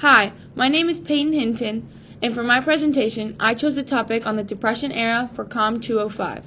Hi, my name is Peyton Hinton, and for my presentation, I chose the topic on the Depression era for Comm 205.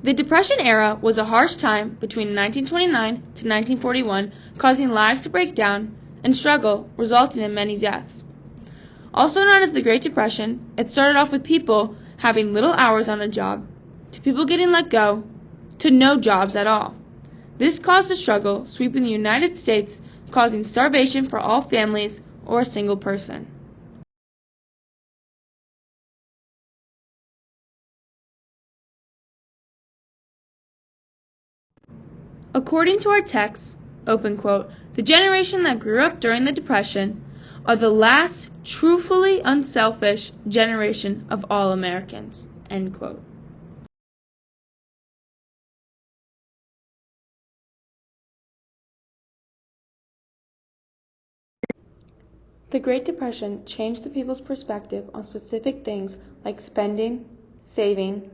The Depression era was a harsh time between 1929 to 1941, causing lives to break down and struggle, resulting in many deaths. Also known as the Great Depression, it started off with people having little hours on a job, to people getting let go, to no jobs at all. This caused a struggle sweeping the United States, causing starvation for all families or a single person. According to our text, open quote, the generation that grew up during the Depression are the last truthfully unselfish generation of all Americans, end quote. The Great Depression changed the people's perspective on specific things like spending, saving,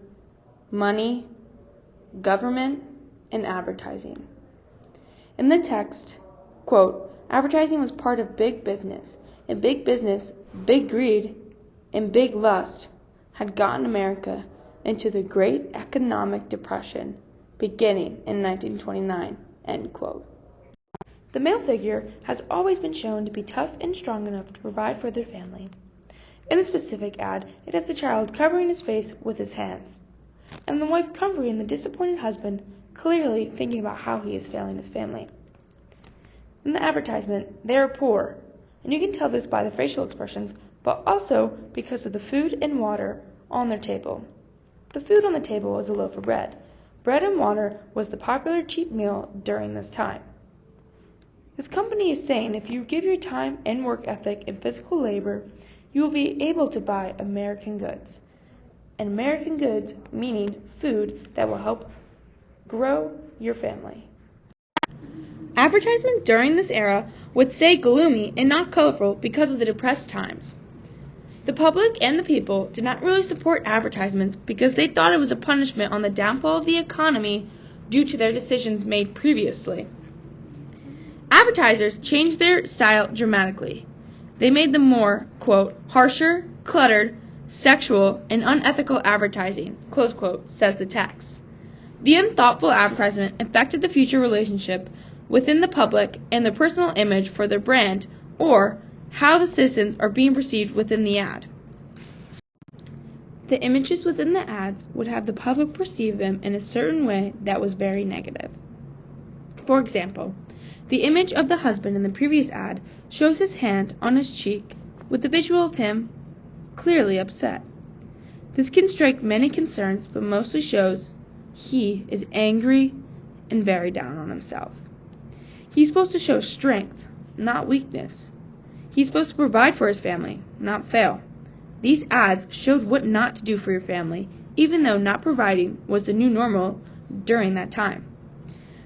money, government, and advertising. In the text, quote, advertising was part of big business, and big business, big greed, and big lust had gotten America into the Great Economic Depression beginning in 1929, end quote. The male figure has always been shown to be tough and strong enough to provide for their family. In the specific ad, it has the child covering his face with his hands, and the wife comforting the disappointed husband, clearly thinking about how he is failing his family. In the advertisement, they are poor, and you can tell this by the facial expressions, but also because of the food and water on their table. The food on the table was a loaf of bread. Bread and water was the popular cheap meal during this time. This company is saying if you give your time and work ethic and physical labor, you will be able to buy American goods. And American goods meaning food that will help grow your family. Advertisement during this era would stay gloomy and not colorful because of the depressed times. The public and the people did not really support advertisements because they thought it was a punishment on the downfall of the economy due to their decisions made previously. Advertisers changed their style dramatically. They made them more, quote, harsher, cluttered, sexual, and unethical advertising, close quote, says the text. The unthoughtful advertisement affected the future relationship within the public and their personal image for their brand, or how the citizens are being perceived within the ad. The images within the ads would have the public perceive them in a certain way that was very negative. For example, the image of the husband in the previous ad shows his hand on his cheek with the visual of him clearly upset. This can strike many concerns, but mostly shows he is angry and very down on himself. He's supposed to show strength, not weakness. He's supposed to provide for his family, not fail. These ads showed what not to do for your family, even though not providing was the new normal during that time.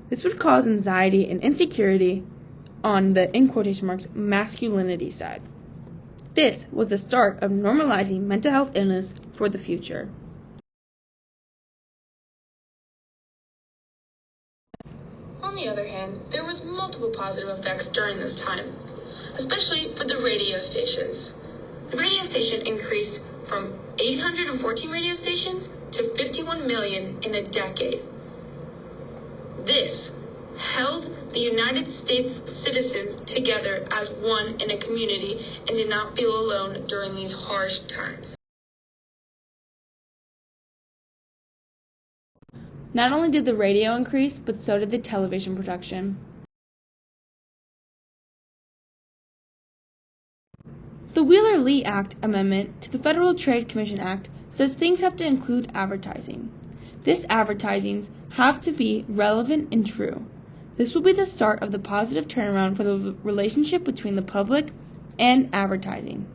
This would cause anxiety and insecurity on the, in quotation marks, masculinity side. This was the start of normalizing mental health illness for the future. On the other hand, there was multiple positive effects during this time, especially for the radio stations. The radio station increased from 814 radio stations to 51 million in a decade. This held the United States citizens together as one in a community and did not feel alone during these harsh times. Not only did the radio increase, but so did the television production. The Wheeler-Lee Act amendment to the Federal Trade Commission Act says things have to include advertising. This advertising have to be relevant and true. This will be the start of the positive turnaround for the relationship between the public and advertising.